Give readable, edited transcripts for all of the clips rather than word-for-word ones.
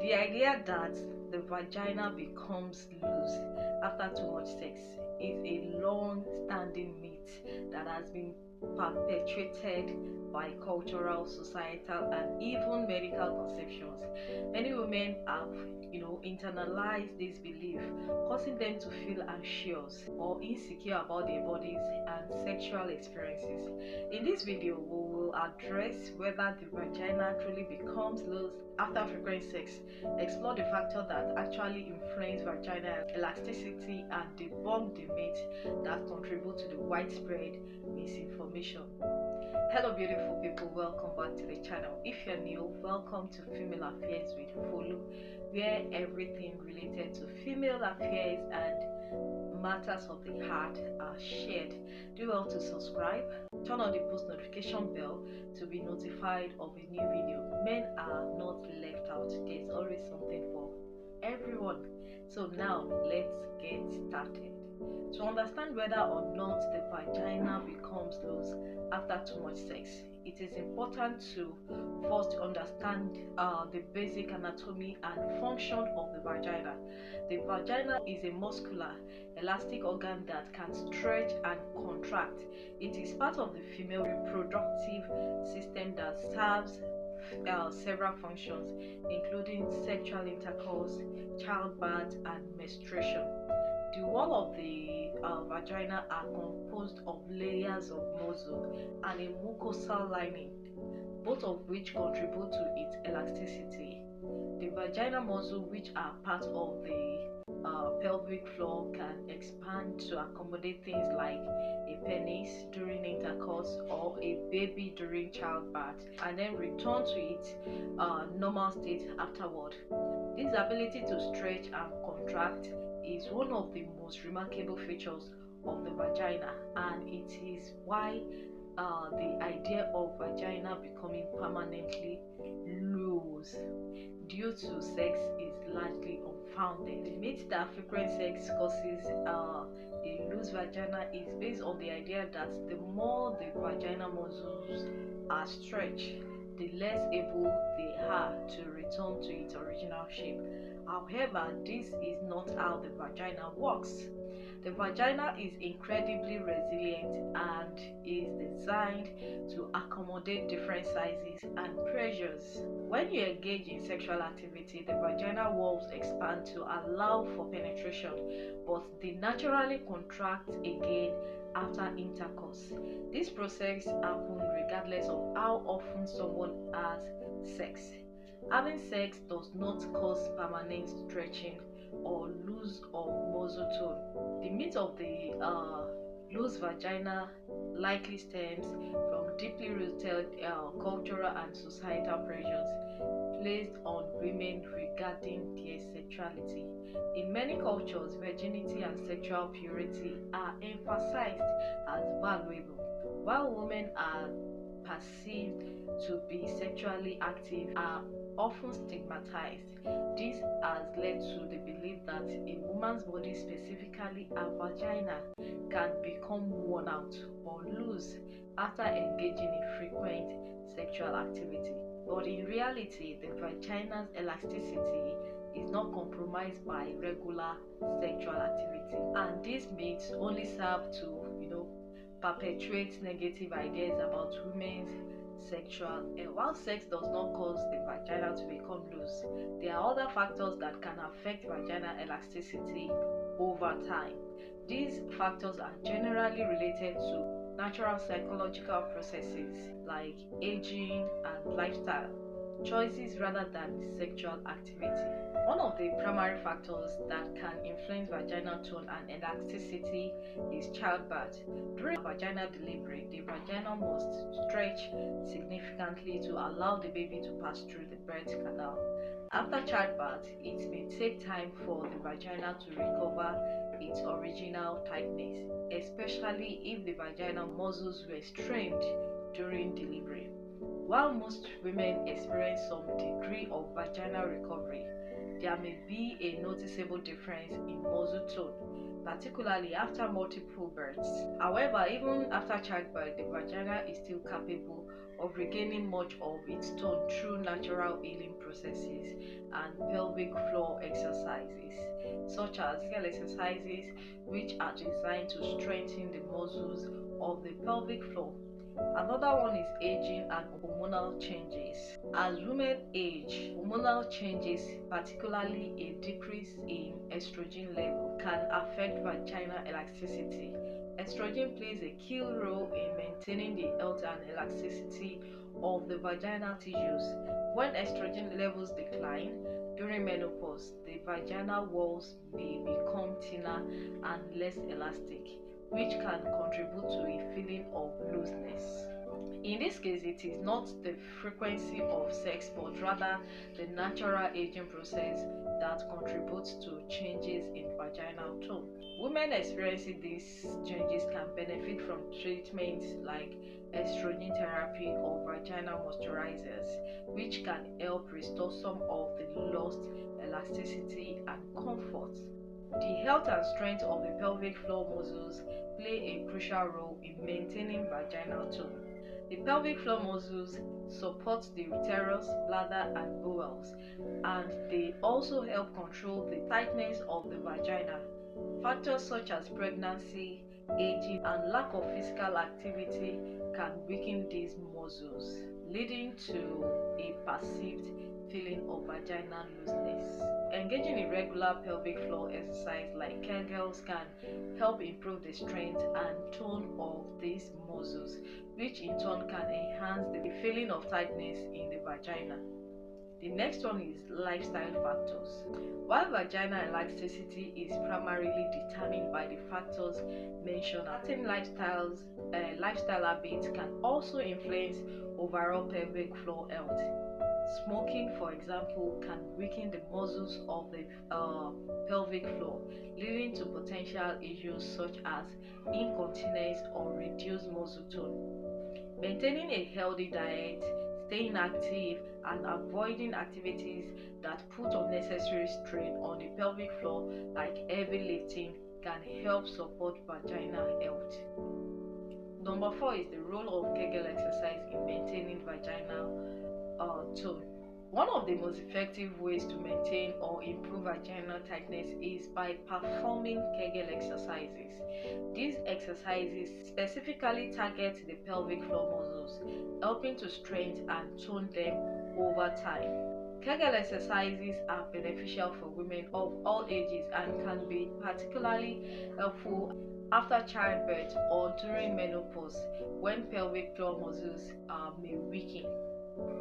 The idea that the vagina becomes loose after too much sex is a long-standing myth that has been perpetuated by cultural, societal, and even medical conceptions. Many women have, internalized this belief, causing them to feel anxious or insecure about their bodies and sexual experiences. In this video, we will address whether the vagina truly becomes loose after frequent sex, explore the factors that actually influence vaginal elasticity, and debunk the myths that contribute to the widespread misinformation. Hello beautiful people, welcome back to the channel. If you're new, welcome to Female Affairs with Follow, where everything related to female affairs and matters of the heart are shared. Do well to subscribe, turn on the post notification bell to be notified of a new video. Men are not left out, there's always something for everyone. So now let's get started. To understand whether or not the vagina becomes loose after too much sex, it is important to first understand the basic anatomy and function of the vagina. The vagina is a muscular, elastic organ that can stretch and contract. It is part of the female reproductive system that serves several functions, including sexual intercourse, childbirth, and menstruation. The wall of the vagina are composed of layers of muscle and a mucosal lining, both of which contribute to its elasticity. The vaginal muscle, which are part of the pelvic floor, can expand to accommodate things like a penis during intercourse or a baby during childbirth, and then return to its normal state afterward. This ability to stretch and contract is one of the most remarkable features of the vagina, and it is why the idea of vagina becoming permanently loose due to sex is largely unfounded. The myth that frequent sex causes a loose vagina is based on the idea that the more the vaginal muscles are stretched, the less able they are to return to its original shape. However, this is not how the vagina works. The vagina is incredibly resilient and is designed to accommodate different sizes and pressures. When you engage in sexual activity, the vaginal walls expand to allow for penetration, but they naturally contract again after intercourse. This process happens regardless of how often someone has sex. Having sex does not cause permanent stretching or loss of muscle tone. The myth of the loose vagina likely stems from deeply rooted cultural and societal pressures placed on women regarding their sexuality. In many cultures, virginity and sexual purity are emphasized as valuable, while women are perceived to be sexually active are often stigmatized. This has led to the belief that a woman's body, specifically a vagina, can become worn out or loose after engaging in frequent sexual activity. But in reality, the vagina's elasticity is not compromised by regular sexual activity, and these myths only serve to, perpetuate negative ideas about women's sexual health. While sex does not cause the vagina to become loose, there are other factors that can affect vaginal elasticity over time. These factors are generally related to natural psychological processes like aging and lifestyle choices rather than sexual activity. One of the primary factors that can influence vaginal tone and elasticity is childbirth. During vaginal delivery, the vagina must stretch significantly to allow the baby to pass through the birth canal. After childbirth, it may take time for the vagina to recover its original tightness, especially if the vaginal muscles were strained during delivery. While most women experience some degree of vaginal recovery, there may be a noticeable difference in muscle tone, particularly after multiple births. However, even after childbirth, the vagina is still capable of regaining much of its tone through natural healing processes and pelvic floor exercises, such as Kegel exercises, which are designed to strengthen the muscles of the pelvic floor. Another one is aging and hormonal changes. As women age, hormonal changes, particularly a decrease in estrogen level, can affect vaginal elasticity. Estrogen plays a key role in maintaining the health and elasticity of the vaginal tissues. When estrogen levels decline during menopause, the vaginal walls may become thinner and less elastic, which can contribute to a feeling of looseness. In this case, it is not the frequency of sex but rather the natural aging process that contributes to changes in vaginal tone. Women experiencing these changes can benefit from treatments like estrogen therapy or vaginal moisturizers, which can help restore some of the lost elasticity and comfort. The health and strength of the pelvic floor muscles play a crucial role in maintaining vaginal tone. The pelvic floor muscles support the uterus, bladder, and bowels, and they also help control the tightness of the vagina. Factors such as pregnancy, aging, and lack of physical activity can weaken these muscles, leading to a perceived feeling of vaginal looseness. Engaging in regular pelvic floor exercise like Kegels can help improve the strength and tone of these muscles, which in turn can enhance the feeling of tightness in the vagina. The next one is lifestyle factors. While vaginal elasticity is primarily determined by the factors mentioned, certain lifestyle habits can also influence overall pelvic floor health. Smoking, for example, can weaken the muscles of the pelvic floor, leading to potential issues such as incontinence or reduced muscle tone. Maintaining a healthy diet, staying active, and avoiding activities that put unnecessary strain on the pelvic floor, like heavy lifting, can help support vaginal health. Number 4 is the role of Kegel exercise in maintaining vaginal tone. One of the most effective ways to maintain or improve vaginal tightness is by performing Kegel exercises. These exercises specifically target the pelvic floor muscles, helping to strengthen and tone them over time. Kegel exercises are beneficial for women of all ages and can be particularly helpful after childbirth or during menopause when pelvic floor muscles may weaken.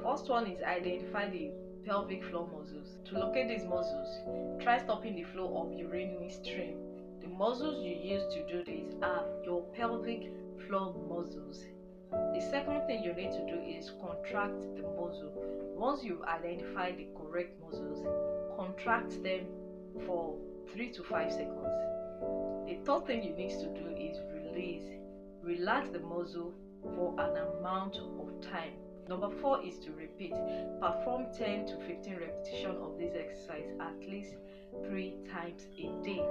First one is identify the pelvic floor muscles. To locate these muscles, try stopping the flow of urine midstream. The muscles you use to do this are your pelvic floor muscles. The second thing you need to do is contract the muscle. Once you've identified the correct muscles, contract them for 3 to 5 seconds. The third thing you need to do is release. Relax the muscle for an amount of time. Number 4 is to repeat. Perform 10 to 15 repetitions of this exercise at least 3 times a day.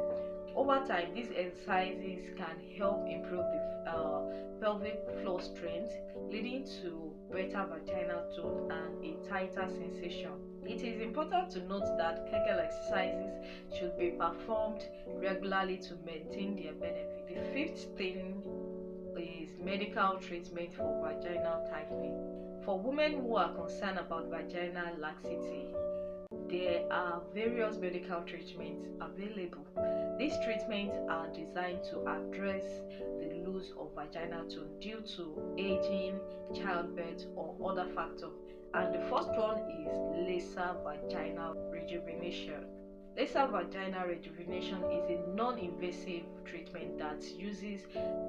Over time, these exercises can help improve the pelvic floor strength, leading to better vaginal tone and a tighter sensation. It is important to note that Kegel exercises should be performed regularly to maintain their benefit. The fifth thing is medical treatment for vaginal tightening. For women who are concerned about vaginal laxity, there are various medical treatments available. These treatments are designed to address the loss of vaginal tone due to aging, childbirth, or other factors. And the first one is laser vaginal rejuvenation. Laser vaginal rejuvenation is a non-invasive treatment that uses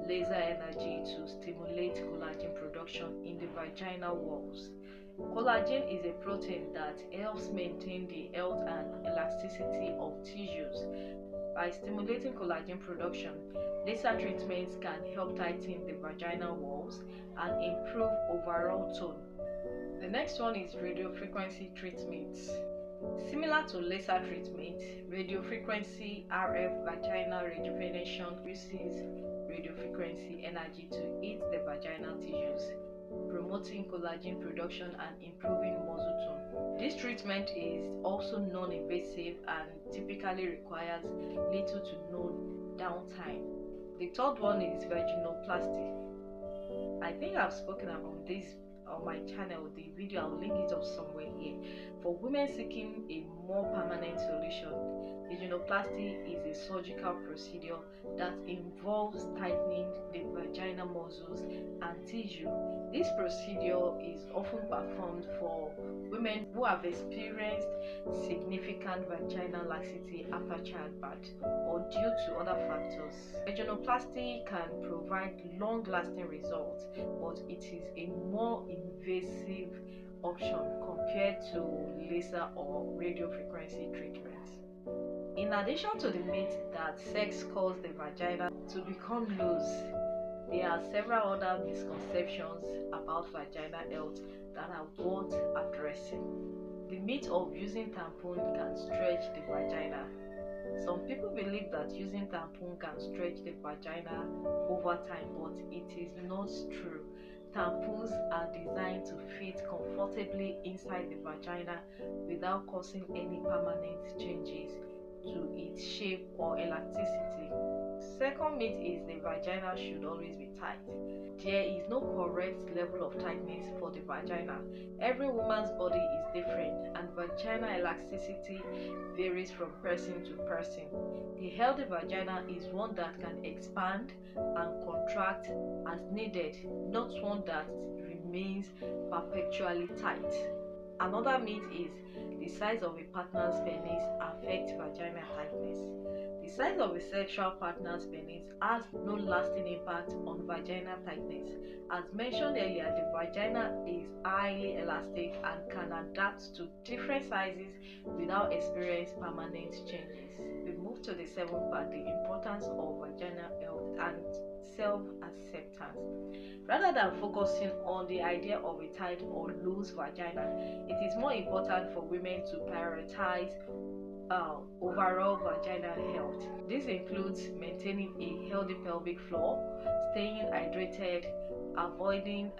laser energy to stimulate collagen production in the vaginal walls. Collagen is a protein that helps maintain the health and elasticity of tissues. By stimulating collagen production, laser treatments can help tighten the vaginal walls and improve overall tone. The next one is radiofrequency treatments. Similar to laser treatment, radiofrequency RF vaginal rejuvenation uses radiofrequency energy to hit the vaginal tissues. promoting collagen production and improving muscle tone. This treatment is also non-invasive and typically requires little to no downtime. The third one is vaginoplasty. I think I've spoken about this on my channel, the video. I'll link it up somewhere here. For women seeking a more permanent solution, vaginoplasty is a surgical procedure that involves tightening the vaginal muscles and tissue. This procedure is often performed for women who have experienced significant vaginal laxity after childbirth or due to other factors. Vaginoplasty can provide long-lasting results, but it is a more invasive option compared to laser or radiofrequency treatments. In addition to the myth that sex causes the vagina to become loose, there are several other misconceptions about vaginal health that are worth addressing. The myth of using tampon can stretch the vagina. Some people believe that using tampon can stretch the vagina over time, but it is not true. Tampons are designed to fit comfortably inside the vagina without causing any permanent changes to its shape or elasticity. Second myth is the vagina should always be tight. There is no correct level of tightness for the vagina. Every woman's body is different, and vaginal elasticity varies from person to person. A healthy vagina is one that can expand and contract as needed, not one that remains perpetually tight. Another myth is the size of a partner's penis affects vaginal tightness. The size of a sexual partner's penis has no lasting impact on vaginal tightness. As mentioned earlier, the vagina is highly elastic and can adapt to different sizes without experiencing permanent changes. We move to the seventh part, the importance of vaginal health and self-acceptance. Rather than focusing on the idea of a tight or loose vagina, it is more important for women to prioritize overall vaginal health. This includes maintaining a healthy pelvic floor, staying hydrated, avoiding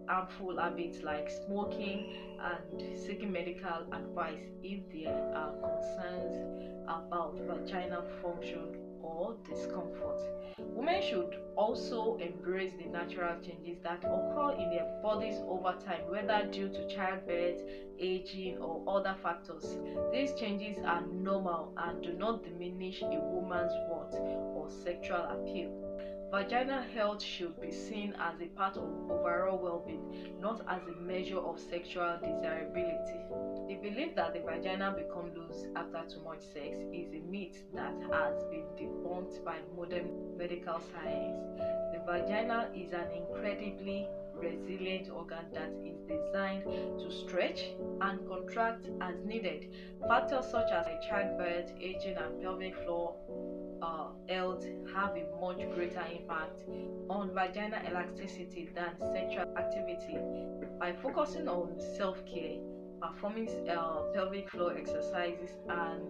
harmful habits like smoking, and seeking medical advice if there are concerns about vaginal function or discomfort. Women should also embrace the natural changes that occur in their bodies over time, whether due to childbirth, aging, or other factors. These changes are normal and do not diminish a woman's worth or sexual appeal. Vaginal health should be seen as a part of overall well-being, not as a measure of sexual desirability. The belief that the vagina becomes loose after too much sex is a myth that has been debunked by modern medical science. The vagina is an incredibly resilient organ that is designed to stretch and contract as needed. Factors such as childbirth, aging, and pelvic floor health have a much greater impact on vaginal elasticity than sexual activity. By focusing on self-care, performing pelvic floor exercises, and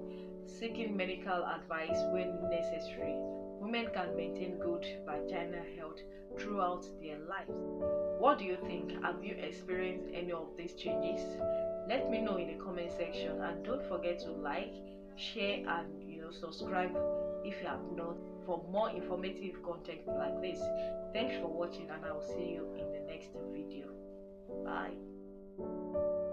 seeking medical advice when necessary, women can maintain good vaginal health throughout their lives. What do you think? Have you experienced any of these changes? Let me know in the comment section, and don't forget to like, share, and subscribe if you have not, for more informative content like this. Thanks for watching, and I will see you in the next video. Bye.